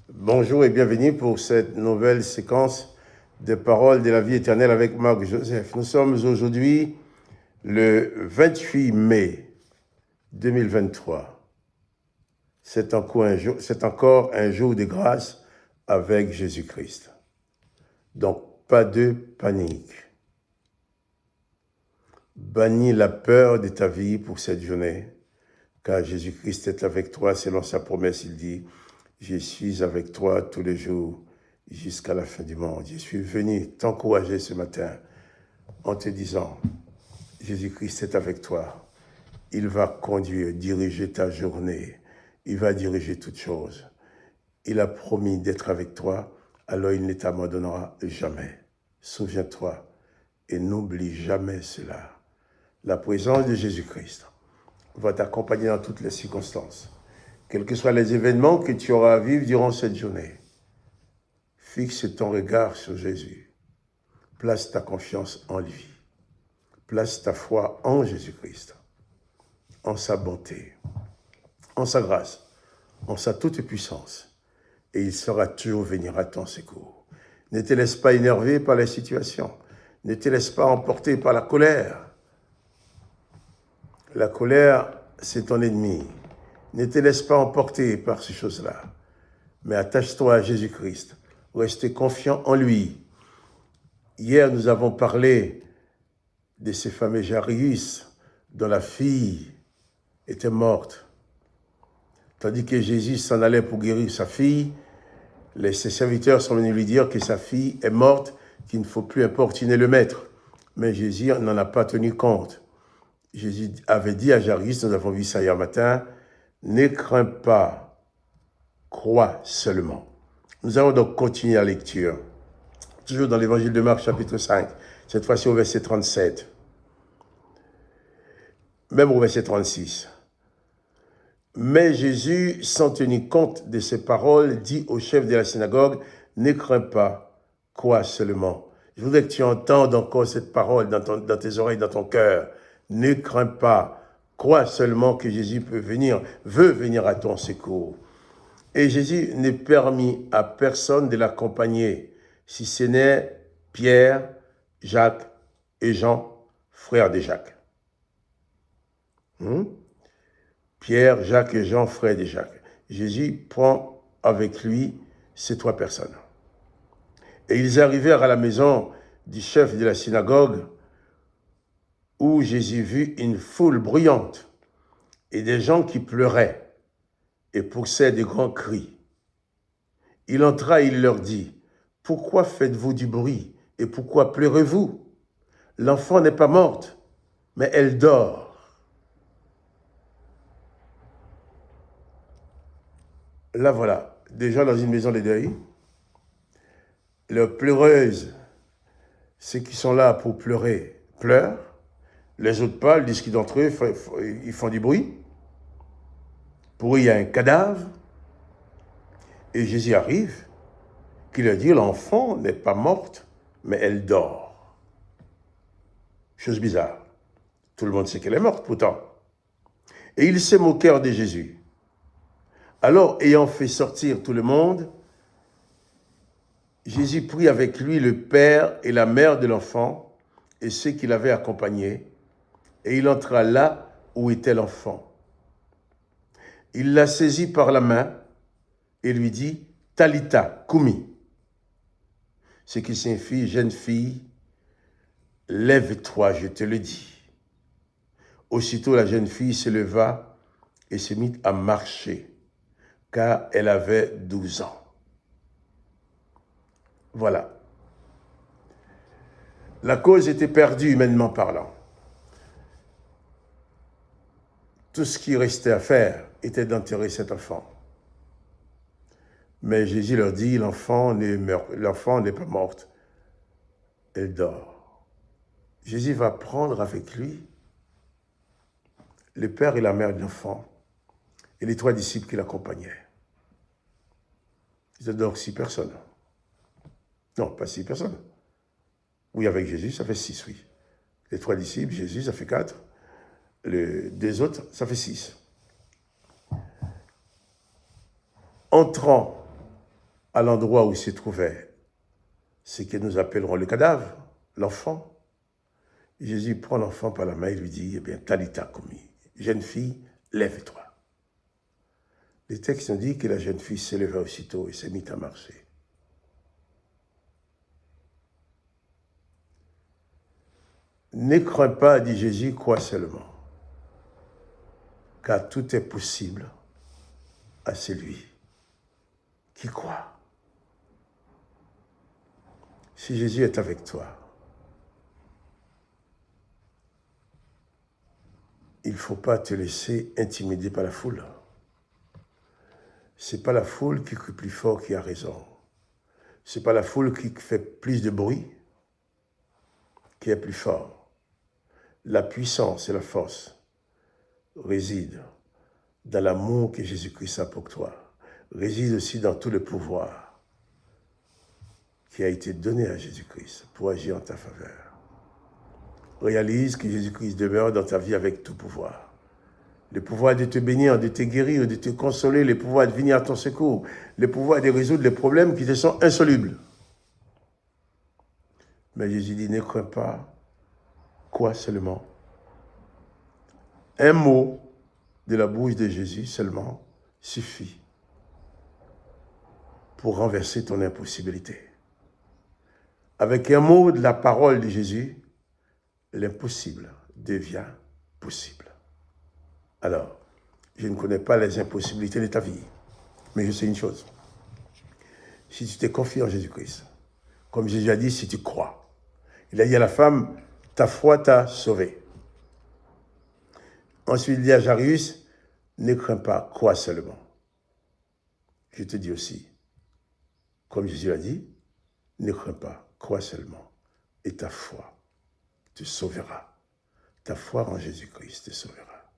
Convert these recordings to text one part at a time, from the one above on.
Bonjour et bienvenue pour cette nouvelle séquence de paroles de la vie éternelle avec Marc Joseph. Nous sommes aujourd'hui le 28 mai 2023. C'est encore un jour de grâce avec Jésus-Christ. Donc, pas de panique. Bannis la peur de ta vie pour cette journée, car Jésus-Christ est avec toi selon sa promesse. Il dit, je suis avec toi tous les jours jusqu'à la fin du monde. Je suis venu t'encourager ce matin en te disant, Jésus-Christ est avec toi. Il va conduire, diriger ta journée. Il va diriger toutes choses. Il a promis d'être avec toi, alors il ne t'abandonnera jamais. Souviens-toi et n'oublie jamais cela. La présence de Jésus-Christ va t'accompagner dans toutes les circonstances. Quels que soient les événements que tu auras à vivre durant cette journée, fixe ton regard sur Jésus. Place ta confiance en lui. Place ta foi en Jésus-Christ, en sa bonté, en sa grâce, en sa toute-puissance. Et il saura toujours venir à ton secours. Ne te laisse pas énerver par les situations. Ne te laisse pas emporter par la colère. La colère, c'est ton ennemi. Ne te laisse pas emporter par ces choses-là. Mais attache-toi à Jésus-Christ. Reste confiant en lui. Hier, nous avons parlé de ce fameux Jairus, dont la fille était morte. Tandis que Jésus s'en allait pour guérir sa fille, ses serviteurs sont venus lui dire que sa fille est morte, qu'il ne faut plus importuner le maître. Mais Jésus n'en a pas tenu compte. Jésus avait dit à Jairus, nous avons vu ça hier matin, ne crains pas, crois seulement. Nous allons donc continuer la lecture. Toujours dans l'évangile de Marc, chapitre 5, cette fois-ci au verset 37. Même au verset 36. Mais Jésus, sans tenir compte de ces paroles, dit au chef de la synagogue, ne crains pas, crois seulement. Je voudrais que tu entendes encore cette parole dans tes oreilles, dans ton cœur. Ne crains pas, crois seulement que Jésus veut venir à ton secours. Et Jésus ne permit à personne de l'accompagner, si ce n'est Pierre, Jacques et Jean, frères de Jacques. Pierre, Jacques et Jean, frères de Jacques. Jésus prend avec lui ces trois personnes. Et ils arrivèrent à la maison du chef de la synagogue, où Jésus vit une foule bruyante et des gens qui pleuraient et poussaient de grands cris. Il entra et il leur dit, « Pourquoi faites-vous du bruit et pourquoi pleurez-vous? L'enfant n'est pas morte, mais elle dort. » Là voilà, déjà dans une maison de deuil, les pleureuses, ceux qui sont là pour pleurer, pleurent. Les autres parlent, discutent d'entre eux, ils font du bruit. Pour eux, il y a un cadavre. Et Jésus arrive, qui leur dit, l'enfant n'est pas morte, mais elle dort. Chose bizarre. Tout le monde sait qu'elle est morte, pourtant. Et ils se moquèrent de Jésus. Alors, ayant fait sortir tout le monde, Jésus prit avec lui le père et la mère de l'enfant et ceux qui l'avaient accompagné, et il entra là où était l'enfant. Il la saisit par la main et lui dit, « Talitha, Kumi », ce qui signifie, « Jeune fille, lève-toi, je te le dis. » Aussitôt la jeune fille se leva et se mit à marcher, car elle avait 12 ans. Voilà. La cause était perdue humainement parlant. Tout ce qui restait à faire était d'enterrer cet enfant. Mais Jésus leur dit, l'enfant n'est pas morte, elle dort. Jésus va prendre avec lui le père et la mère de l'enfant et les trois disciples qui l'accompagnaient. C'était donc 6 personnes. Non, pas 6 personnes. Oui, avec Jésus, ça fait 6, oui. Les 3 disciples, Jésus, ça fait 4. Les 2 autres, ça fait 6. Entrant à l'endroit où se trouvait ce que nous appellerons le cadavre, l'enfant. Jésus prend l'enfant par la main et lui dit, eh bien, Talita Kumi, jeune fille, lève-toi. Les textes nous disent que la jeune fille s'éleva aussitôt et s'est mise à marcher. Ne crains pas, dit Jésus, crois seulement, car tout est possible à celui qui croit. Si Jésus est avec toi, il ne faut pas te laisser intimider par la foule. Ce n'est pas la foule qui crie plus fort qui a raison. Ce n'est pas la foule qui fait plus de bruit qui est plus fort. La puissance et la force résident dans l'amour que Jésus-Christ a pour toi. Réside aussi dans tout le pouvoir qui a été donné à Jésus-Christ pour agir en ta faveur. Réalise que Jésus-Christ demeure dans ta vie avec tout pouvoir. Le pouvoir de te bénir, de te guérir, de te consoler, le pouvoir de venir à ton secours, le pouvoir de résoudre les problèmes qui te sont insolubles. Mais Jésus dit, ne crains pas, crois seulement. Un mot de la bouche de Jésus seulement suffit pour renverser ton impossibilité. Avec un mot de la parole de Jésus, l'impossible devient possible. Alors, je ne connais pas les impossibilités de ta vie, mais je sais une chose. Si tu te confies en Jésus-Christ, comme Jésus a dit, si tu crois, il a dit à la femme, ta foi t'a sauvé. Ensuite, il dit à Jairus, ne crains pas, crois seulement. Je te dis aussi, comme Jésus l'a dit, ne crains pas, crois seulement, et ta foi te sauvera. Ta foi en Jésus-Christ te sauvera.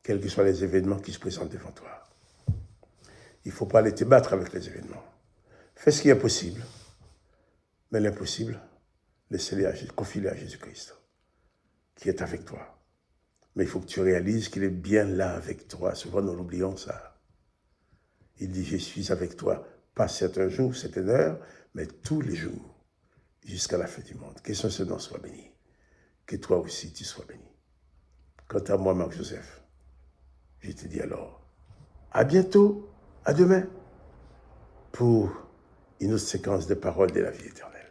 Quels que soient les événements qui se présentent devant toi. Il ne faut pas aller te battre avec les événements. Fais ce qui est possible. Mais l'impossible, laisse-le à Jésus, confie-le à Jésus-Christ, qui est avec toi. Mais il faut que tu réalises qu'il est bien là avec toi. Souvent, nous l'oublions ça. Il dit, je suis avec toi, pas certains jours, certaines heures, mais tous les jours, jusqu'à la fin du monde. Que son nom soit béni. Que toi aussi, tu sois béni. Quant à moi, Marc-Joseph, je te dis alors, à bientôt, à demain, pour une autre séquence de paroles de la vie éternelle.